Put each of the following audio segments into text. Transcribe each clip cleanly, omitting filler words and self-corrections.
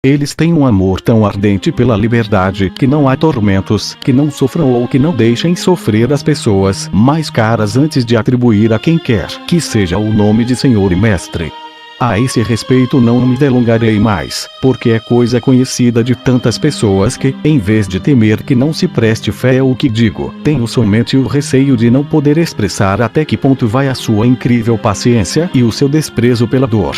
Eles têm um amor tão ardente pela liberdade que não há tormentos que não sofram ou que não deixem sofrer as pessoas mais caras antes de atribuir a quem quer que seja o nome de Senhor e Mestre. A esse respeito não me delongarei mais, porque é coisa conhecida de tantas pessoas que, em vez de temer que não se preste fé ao que digo, tenho somente o receio de não poder expressar até que ponto vai a sua incrível paciência e o seu desprezo pela dor.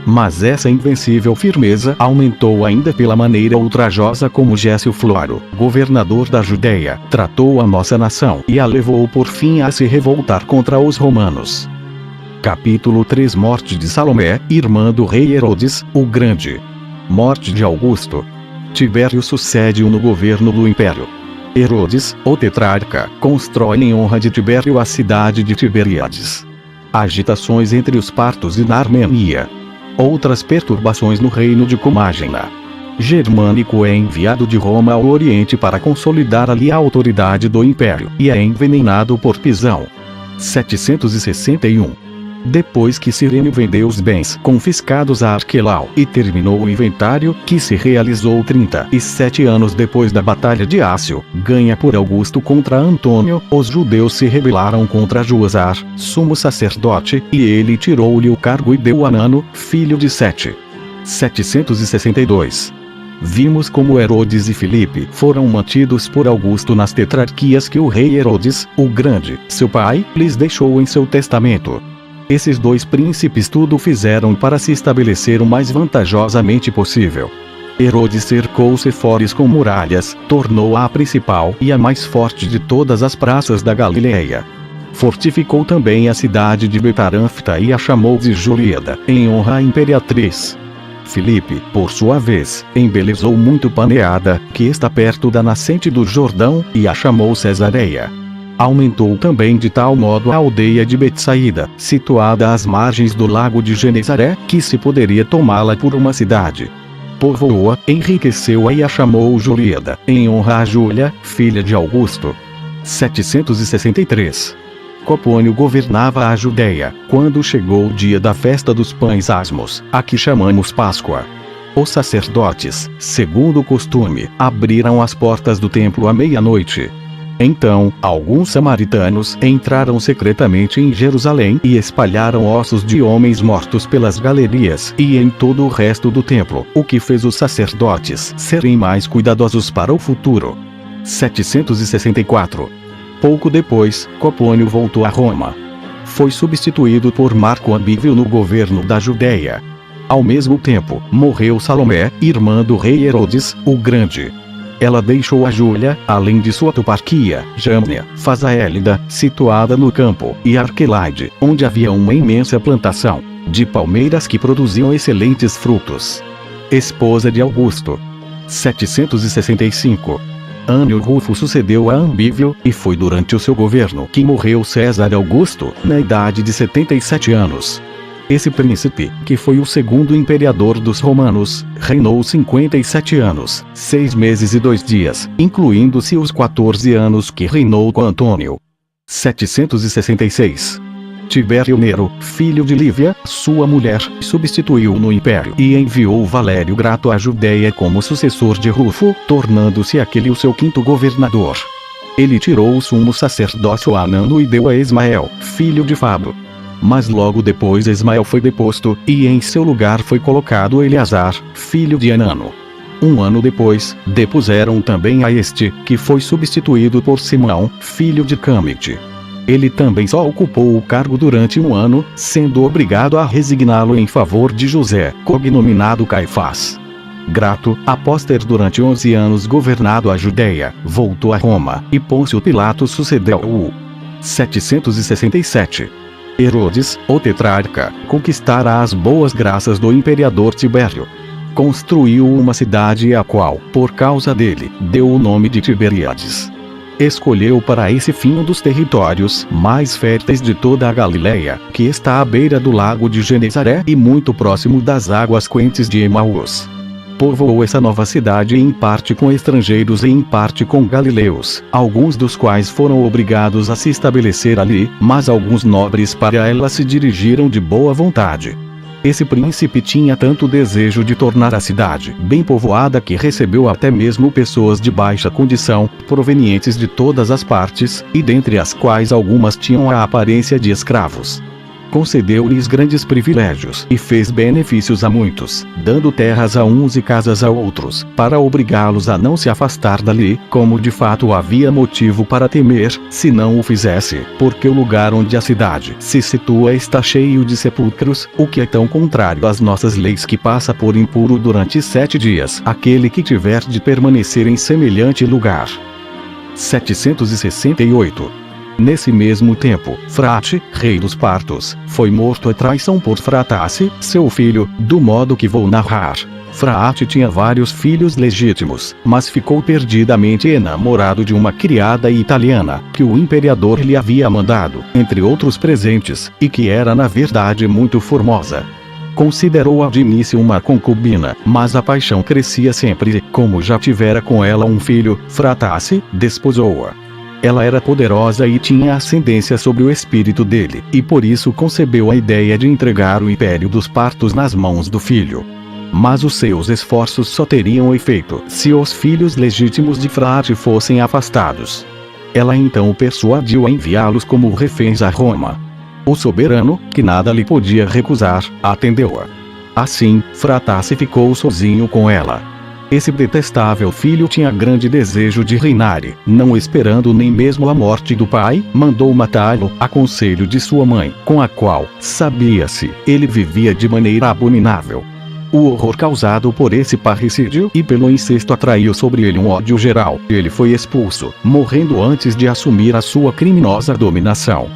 Mas essa invencível firmeza aumentou ainda pela maneira ultrajosa como Gécio Floro, governador da Judéia, tratou a nossa nação e a levou por fim a se revoltar contra os romanos. Capítulo 3 Morte de Salomé, irmã do rei Herodes, o Grande. Morte de Augusto. Tibério sucede-o no governo do império. Herodes, o tetrarca, constrói em honra de Tibério a cidade de Tiberíades. Agitações entre os partos e na Armênia. Outras perturbações no reino de Comágena. Germânico é enviado de Roma ao Oriente para consolidar ali a autoridade do império e é envenenado por Pisão. 761. Depois que Cirênio vendeu os bens confiscados a Arquelau e terminou o inventário, que se realizou 37 anos depois da Batalha de Ácio, ganha por Augusto contra Antônio, os judeus se rebelaram contra Joasar, sumo sacerdote, e ele tirou-lhe o cargo e deu a Anano, filho de Sete. 762. Vimos como Herodes e Filipe foram mantidos por Augusto nas tetrarquias que o rei Herodes, o Grande, seu pai, lhes deixou em seu testamento. Esses dois príncipes tudo fizeram para se estabelecer o mais vantajosamente possível. Herodes cercou Séforis com muralhas, tornou-a a principal e a mais forte de todas as praças da Galileia. Fortificou também a cidade de Betarânfita e a chamou de Juliada, em honra à imperatriz. Filipe, por sua vez, embelezou muito Paneada, que está perto da nascente do Jordão, e a chamou Cesareia. Aumentou também de tal modo a aldeia de Betsaída, situada às margens do lago de Genezaré, que se poderia tomá-la por uma cidade. Povoou-a, enriqueceu-a e a chamou Juliada, em honra a Júlia, filha de Augusto. 763. Copônio governava a Judéia, quando chegou o dia da festa dos pães asmos, a que chamamos Páscoa. Os sacerdotes, segundo o costume, abriram as portas do templo à meia-noite. Então, alguns samaritanos entraram secretamente em Jerusalém e espalharam ossos de homens mortos pelas galerias e em todo o resto do templo, o que fez os sacerdotes serem mais cuidadosos para o futuro. 764. Pouco depois, Copônio voltou a Roma. Foi substituído por Marco Ambívio no governo da Judéia. Ao mesmo tempo, morreu Salomé, irmã do rei Herodes, o Grande. Ela deixou a Júlia, além de sua toparquia, Jâmnia, Fazaélida, situada no campo, e Arquelaide, onde havia uma imensa plantação de palmeiras que produziam excelentes frutos. Esposa de Augusto. 765. Ânio Rufo sucedeu a Ambívio, e foi durante o seu governo que morreu César Augusto, na idade de 77 anos. Esse príncipe, que foi o segundo imperador dos romanos, reinou 57 anos, 6 meses e 2 dias, incluindo-se os 14 anos que reinou com Antônio. 766. Tibério Nero, filho de Lívia, sua mulher, substituiu no império e enviou Valério Grato à Judéia como sucessor de Rufo, tornando-se aquele o seu quinto governador. Ele tirou o sumo sacerdócio a Anano e deu a Ismael, filho de Fabro. Mas logo depois Ismael foi deposto, e em seu lugar foi colocado Eleazar, filho de Anano. 1 ano depois, depuseram também a este, que foi substituído por Simão, filho de Camite. Ele também só ocupou o cargo durante 1 ano, sendo obrigado a resigná-lo em favor de José, cognominado Caifás. Grato, após ter durante 11 anos governado a Judéia, voltou a Roma, e Pôncio Pilatos sucedeu-o. 767. Herodes, o tetrarca, conquistara as boas graças do imperador Tibério. Construiu uma cidade a qual, por causa dele, deu o nome de Tiberíades. Escolheu para esse fim um dos territórios mais férteis de toda a Galileia, que está à beira do lago de Genezaré e muito próximo das águas quentes de Emaús. Povoou essa nova cidade em parte com estrangeiros e em parte com galileus, alguns dos quais foram obrigados a se estabelecer ali, mas alguns nobres para ela se dirigiram de boa vontade. Esse príncipe tinha tanto desejo de tornar a cidade bem povoada que recebeu até mesmo pessoas de baixa condição, provenientes de todas as partes, e dentre as quais algumas tinham a aparência de escravos. Concedeu-lhes grandes privilégios e fez benefícios a muitos, dando terras a uns e casas a outros, para obrigá-los a não se afastar dali, como de fato havia motivo para temer, se não o fizesse, porque o lugar onde a cidade se situa está cheio de sepulcros, o que é tão contrário às nossas leis que passa por impuro durante 7 dias aquele que tiver de permanecer em semelhante lugar. 768. Nesse mesmo tempo, Frate, rei dos partos, foi morto à traição por Fratace, seu filho, do modo que vou narrar. Frate tinha vários filhos legítimos, mas ficou perdidamente enamorado de uma criada italiana, que o imperador lhe havia mandado, entre outros presentes, e que era na verdade muito formosa. Considerou-a de início uma concubina, mas a paixão crescia sempre e, como já tivera com ela um filho, Fratace, desposou-a. Ela era poderosa e tinha ascendência sobre o espírito dele, e por isso concebeu a ideia de entregar o império dos partos nas mãos do filho. Mas os seus esforços só teriam efeito se os filhos legítimos de Frate fossem afastados. Ela então o persuadiu a enviá-los como reféns a Roma. O soberano, que nada lhe podia recusar, atendeu-a. Assim, Fratace ficou sozinho com ela. Esse detestável filho tinha grande desejo de reinar e, não esperando nem mesmo a morte do pai, mandou matá-lo, a conselho de sua mãe, com a qual, sabia-se, ele vivia de maneira abominável. O horror causado por esse parricídio e pelo incesto atraiu sobre ele um ódio geral. Ele foi expulso, morrendo antes de assumir a sua criminosa dominação.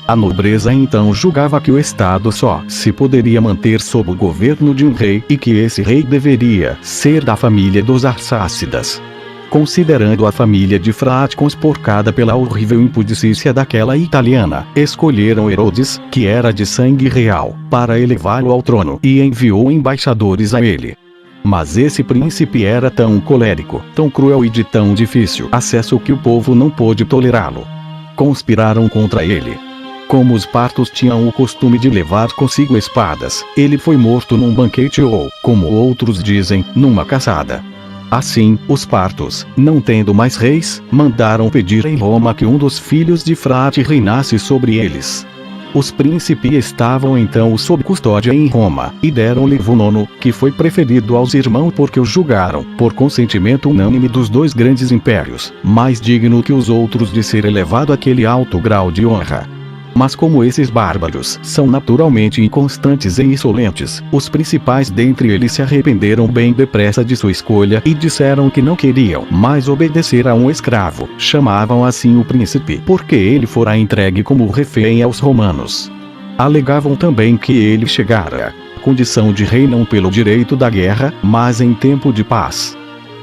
A nobreza então julgava que o Estado só se poderia manter sob o governo de um rei e que esse rei deveria ser da família dos Arsácidas. Considerando a família de Frate consporcada pela horrível impudicícia daquela italiana, escolheram Herodes, que era de sangue real, para elevá-lo ao trono e enviou embaixadores a ele. Mas esse príncipe era tão colérico, tão cruel e de tão difícil acesso que o povo não pôde tolerá-lo. Conspiraram contra ele. Como os partos tinham o costume de levar consigo espadas, ele foi morto num banquete ou, como outros dizem, numa caçada. Assim, os partos, não tendo mais reis, mandaram pedir em Roma que um dos filhos de Frate reinasse sobre eles. Os príncipes estavam então sob custódia em Roma, e deram-lhe Vonono, que foi preferido aos irmãos porque o julgaram, por consentimento unânime dos dois grandes impérios, mais digno que os outros de ser elevado àquele alto grau de honra. Mas como esses bárbaros são naturalmente inconstantes e insolentes, os principais dentre eles se arrependeram bem depressa de sua escolha e disseram que não queriam mais obedecer a um escravo. Chamavam assim o príncipe porque ele fora entregue como refém aos romanos. Alegavam também que ele chegara à condição de rei não pelo direito da guerra, mas em tempo de paz.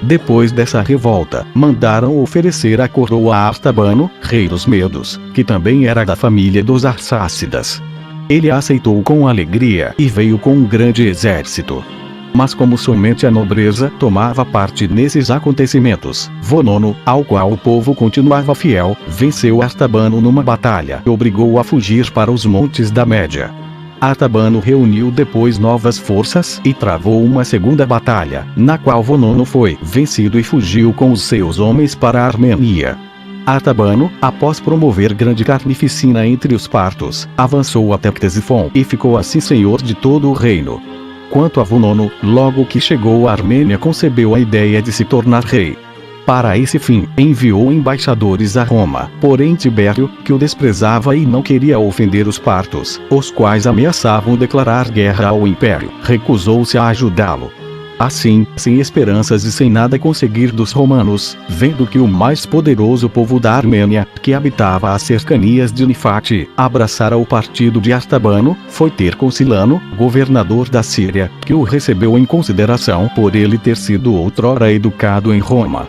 Depois dessa revolta, mandaram oferecer a coroa a Artabano, rei dos Medos, que também era da família dos Arsácidas. Ele aceitou com alegria e veio com um grande exército. Mas como somente a nobreza tomava parte nesses acontecimentos, Vonono, ao qual o povo continuava fiel, venceu Artabano numa batalha e obrigou-o a fugir para os montes da Média. Artabano reuniu depois novas forças e travou uma segunda batalha, na qual Vonono foi vencido e fugiu com os seus homens para a Armênia. Artabano, após promover grande carnificina entre os partos, avançou até Ctesifon e ficou assim senhor de todo o reino. Quanto a Vonono, logo que chegou à Armênia concebeu a ideia de se tornar rei. Para esse fim, enviou embaixadores a Roma, porém Tibério, que o desprezava e não queria ofender os partos, os quais ameaçavam declarar guerra ao império, recusou-se a ajudá-lo. Assim, sem esperanças e sem nada conseguir dos romanos, vendo que o mais poderoso povo da Armênia, que habitava as cercanias de Nifate, abraçara o partido de Artabano, foi ter com Silano, governador da Síria, que o recebeu em consideração por ele ter sido outrora educado em Roma.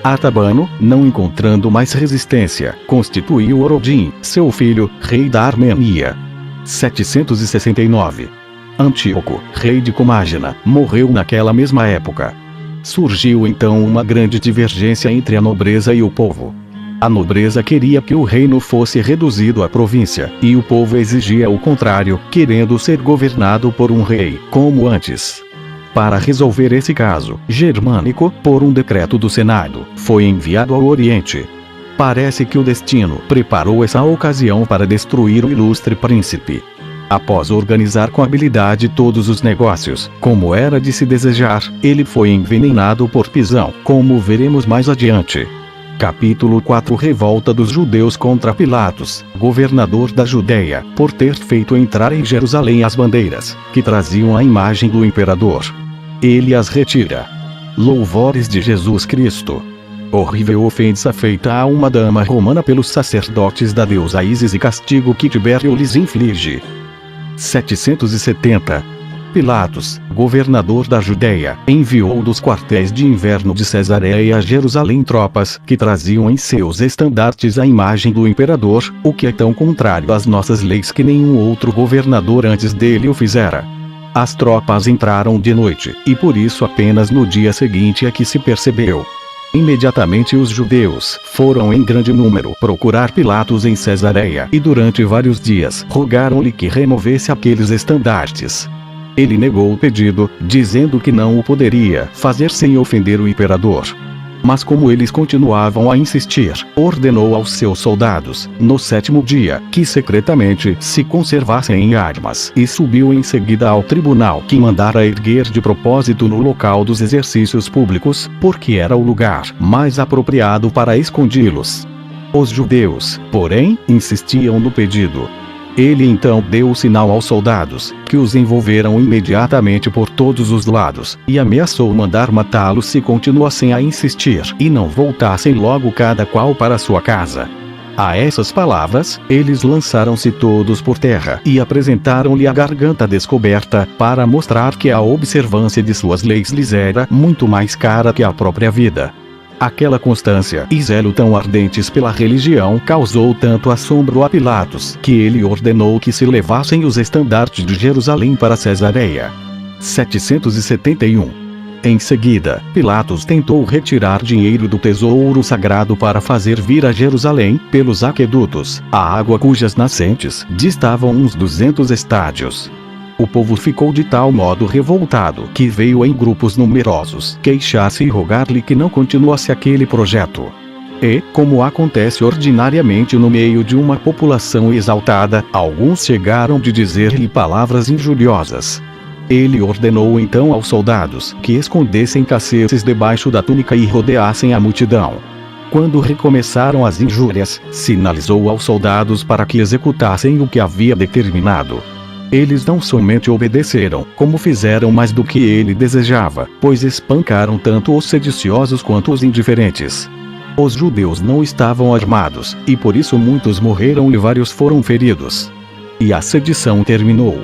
Artabano, não encontrando mais resistência, constituiu Orodim, seu filho, rei da Armênia. 769. Antíoco, rei de Comágena, morreu naquela mesma época. Surgiu então uma grande divergência entre a nobreza e o povo. A nobreza queria que o reino fosse reduzido à província, e o povo exigia o contrário, querendo ser governado por um rei, como antes. Para resolver esse caso, Germânico, por um decreto do Senado, foi enviado ao Oriente. Parece que o destino preparou essa ocasião para destruir o ilustre príncipe. Após organizar com habilidade todos os negócios, como era de se desejar, ele foi envenenado por Pisão, como veremos mais adiante. Capítulo 4 Revolta dos judeus contra Pilatos, governador da Judeia, por ter feito entrar em Jerusalém as bandeiras, que traziam a imagem do imperador. Ele as retira. Louvores de Jesus Cristo. Horrível ofensa feita a uma dama romana pelos sacerdotes da deusa Ísis e castigo que Tibério lhes inflige. 770. Pilatos, governador da Judeia, enviou dos quartéis de inverno de Cesareia a Jerusalém tropas que traziam em seus estandartes a imagem do imperador, o que é tão contrário às nossas leis que nenhum outro governador antes dele o fizera. As tropas entraram de noite, e por isso apenas no dia seguinte é que se percebeu. Imediatamente os judeus foram em grande número procurar Pilatos em Cesareia e durante vários dias rogaram-lhe que removesse aqueles estandartes. Ele negou o pedido, dizendo que não o poderia fazer sem ofender o imperador. Mas como eles continuavam a insistir, ordenou aos seus soldados, no 7º dia, que secretamente se conservassem em armas, e subiu em seguida ao tribunal que mandara erguer de propósito no local dos exercícios públicos, porque era o lugar mais apropriado para escondi-los. Os judeus, porém, insistiam no pedido. Ele então deu o sinal aos soldados, que os envolveram imediatamente por todos os lados, e ameaçou mandar matá-los se continuassem a insistir e não voltassem logo cada qual para sua casa. A essas palavras, eles lançaram-se todos por terra e apresentaram-lhe a garganta descoberta, para mostrar que a observância de suas leis lhes era muito mais cara que a própria vida. Aquela constância e zelo tão ardentes pela religião causou tanto assombro a Pilatos, que ele ordenou que se levassem os estandartes de Jerusalém para Cesareia. 771. Em seguida, Pilatos tentou retirar dinheiro do tesouro sagrado para fazer vir a Jerusalém, pelos aquedutos, a água cujas nascentes distavam uns 200 estádios. O povo ficou de tal modo revoltado que veio em grupos numerosos queixar-se e rogar-lhe que não continuasse aquele projeto. E, como acontece ordinariamente no meio de uma população exaltada, alguns chegaram de dizer-lhe palavras injuriosas. Ele ordenou então aos soldados que escondessem cacetes debaixo da túnica e rodeassem a multidão. Quando recomeçaram as injúrias, sinalizou aos soldados para que executassem o que havia determinado. Eles não somente obedeceram, como fizeram mais do que ele desejava, pois espancaram tanto os sediciosos quanto os indiferentes. Os judeus não estavam armados, e por isso muitos morreram e vários foram feridos. E a sedição terminou.